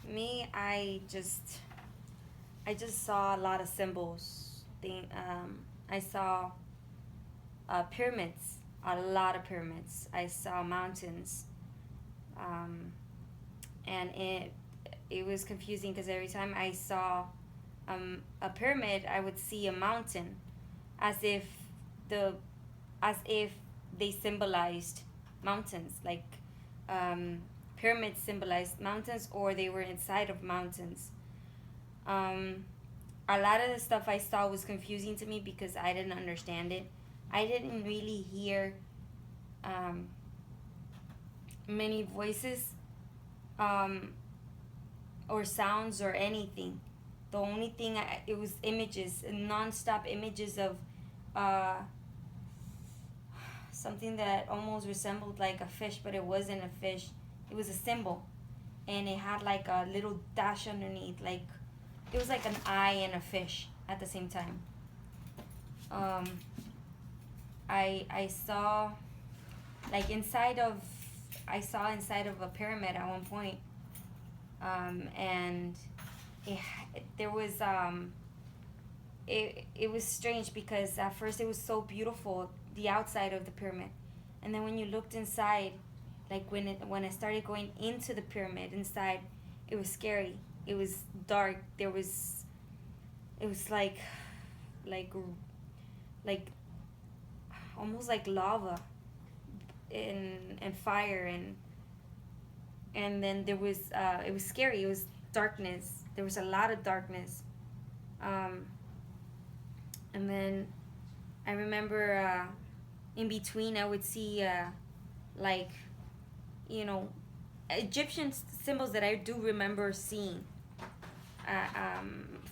me, I just saw a lot of symbols. I saw pyramids, a lot of pyramids. I saw mountains, um, and it was confusing because every time I saw a pyramid, I would see a mountain, as if the as if they symbolized mountains, like um, pyramids symbolized mountains, or they were inside of mountains. Um, a lot of the stuff I saw was confusing to me because I didn't understand it. I didn't really hear um, many voices um, or sounds or anything. The only thing it was images, non-stop images of uh, something that almost resembled like a fish, but it wasn't a fish. It was a symbol, and it had like a little dash underneath, like it was like an eye and a fish at the same time. Um, I saw like I saw inside of a pyramid at one point, and it there was it was strange because at first it was so beautiful, the outside of the pyramid, and then when you looked inside, like when I started going into the pyramid inside, it was scary. It was dark. It was like like almost like lava and fire, and then there was it was scary. It was darkness. There was a lot of darkness. Um, and then I remember in between I would see like you know Egyptian symbols that I do remember seeing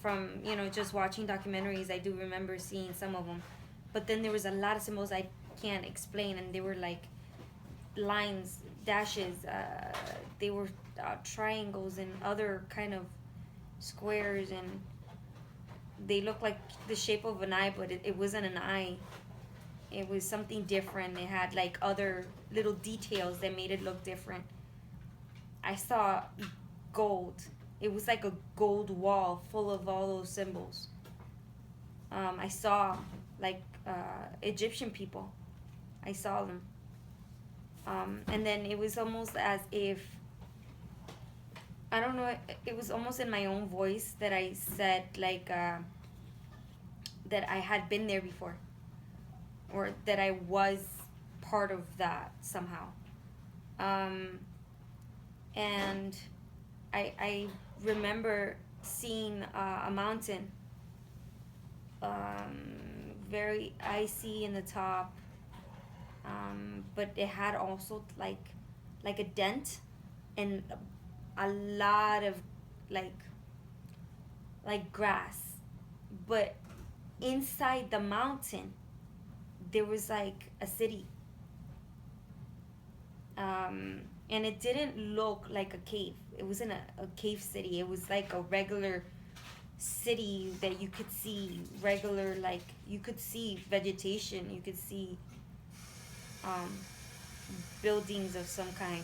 from just watching documentaries. I do remember seeing some of them, but then there was a lot of symbols I can't explain, and they were like lines, dashes. They were triangles and other kind of squares, and they looked like the shape of an eye, but it wasn't an eye. It was something different. It had like other little details that made it look different. I saw gold. It was like a gold wall full of all those symbols. I saw like Egyptian people. I saw them. And then it was almost as if, I don't know, it was almost in my own voice that I said like that I had been there before, or that I was part of that somehow. Um, and I remember seeing a mountain, very icy in the top, but it had also like a dent and a lot of like grass, but inside the mountain there was like a city, and it didn't look like a cave. It wasn't a cave city. It was like a regular city that you could see regular, like you could see vegetation, you could see um, buildings of some kind.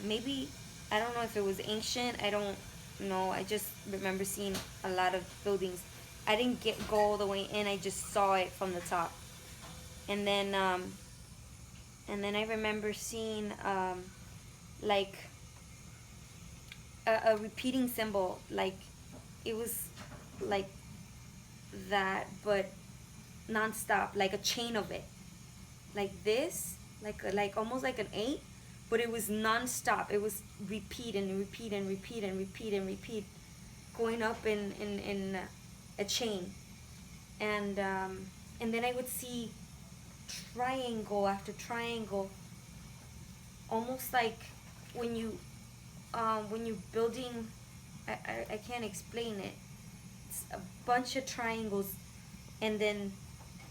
Maybe, I don't know if it was ancient. I don't know. I just remember seeing a lot of buildings. I didn't go all the way in. I just saw it from the top, and then I remember seeing like a repeating symbol, like it was like that, but nonstop, like a chain of it, like this, like almost like an eight, but it was nonstop. It was repeat and repeat and repeat and repeat and repeat, going up in a chain, and then I would see triangle after triangle, almost like when you building. I can't explain it. It's a bunch of triangles, and then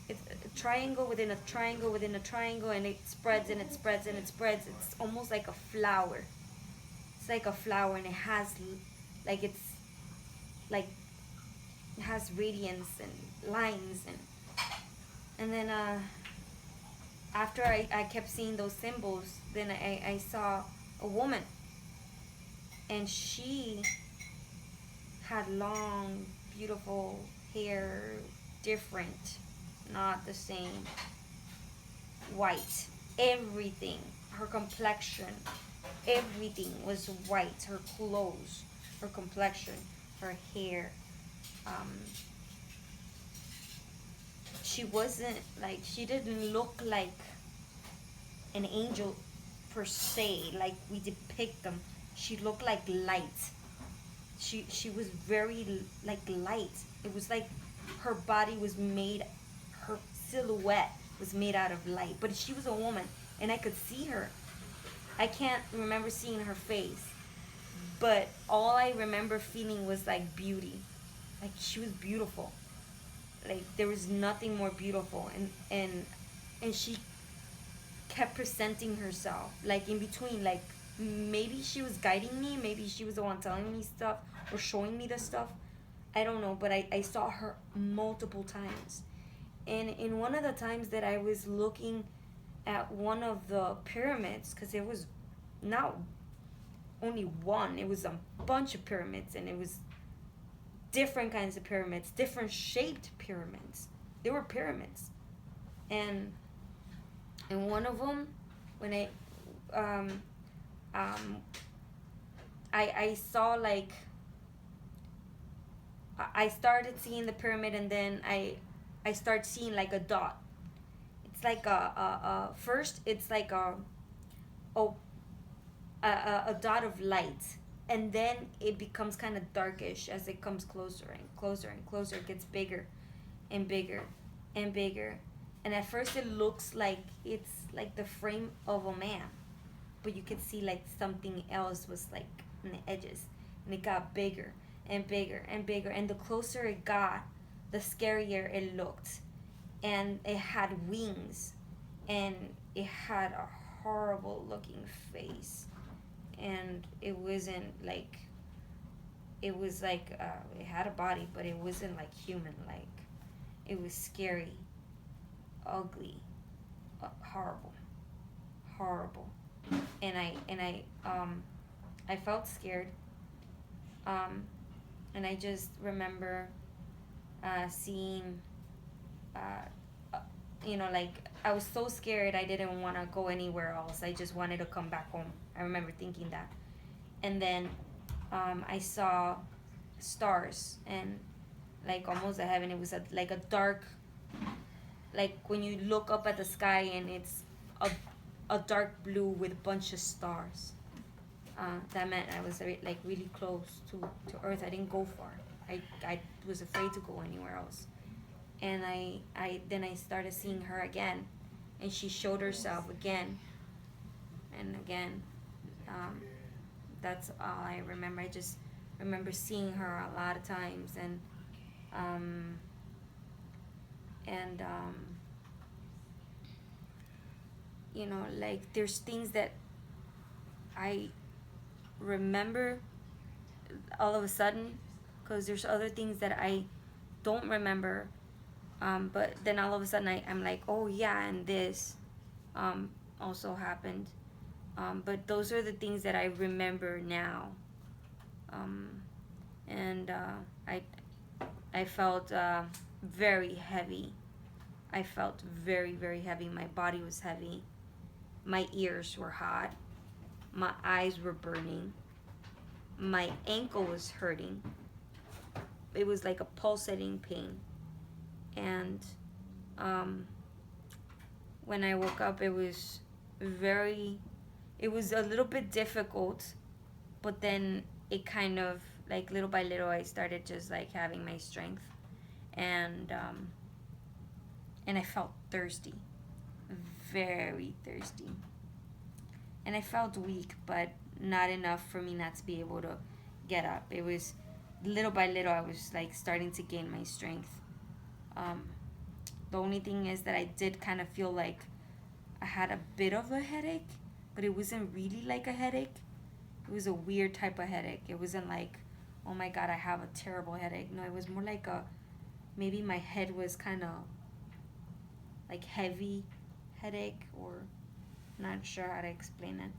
it's a triangle within a triangle within a triangle, and it spreads and it spreads and it spreads. It's almost like a flower. It's like a flower, and it has like like it has radiance and lines, and then after I kept seeing those symbols, then I saw a woman. and she had long, beautiful hair, different, not the same, white, everything, her complexion, everything was white, her clothes, her complexion, her hair. Um, she wasn't like, she didn't look like an angel per se, like we depict them. She looked like light. She was very like light. It was like her body was made, her silhouette was made out of light. But she was a woman, and I could see her. I can't remember seeing her face, but all I remember feeling was like beauty. Like she was beautiful. Like there was nothing more beautiful, and she kept presenting herself like in between, like maybe she was guiding me, maybe she was the one telling me stuff or showing me the stuff, I don't know, but I saw her multiple times. And in one of the times that I was looking at one of the pyramids, because it was not only one, it was a bunch of pyramids, and it was different kinds of pyramids, different shaped pyramids. They were pyramids. And one of them, when um, um, I saw like, I started seeing the pyramid, and then I start seeing like a dot. It's like first it's like a, a dot of light, and then it becomes kind of darkish as it comes closer and closer and closer. It gets bigger and bigger and bigger, and at first it looks like it's like the frame of a man, but you could see like something else was like in the edges, and it got bigger and bigger and bigger, and the closer it got, the scarier it looked. And it had wings, and it had a horrible looking face, and it wasn't like, it was like it had a body, but it wasn't like human, like it was scary, ugly, horrible, horrible. And I felt scared. um and I just remember seeing, uh, uh, like I was so scared I didn't want to go anywhere else. I just wanted to come back home. I remember thinking that. And then I saw stars, and like almost a heaven. It was like a dark, like when you look up at the sky and it's a dark blue with a bunch of stars. That meant I was like really close to Earth. I didn't go far. I was afraid to go anywhere else. And then I started seeing her again, and she showed herself again and again. Um, that's all I remember. I just remember seeing her a lot of times, um, and like there's things that I remember all of a sudden, because there's other things that I don't remember, but then all of a sudden I'm like, oh yeah, and this also happened. But those are the things that I remember now. um, and I felt very heavy. I felt very, very heavy. My body was heavy. My ears were hot. My eyes were burning. My ankle was hurting. It was like a pulsating pain. And when I woke up, it was a little bit difficult, but then it kind of, like little by little, I started just like having my strength. And I felt thirsty, very thirsty. And I felt weak, but not enough for me not to be able to get up. It was little by little I was like starting to gain my strength. The only thing is that I did kind of feel like I had a bit of a headache, but it wasn't really like a headache. It was a weird type of headache. It wasn't like, oh my god, I have a terrible headache. No, it was more like maybe my head was kind of like heavy headache, or not sure how to explain it.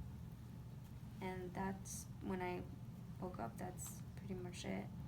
And that's when I woke up, that's pretty much it.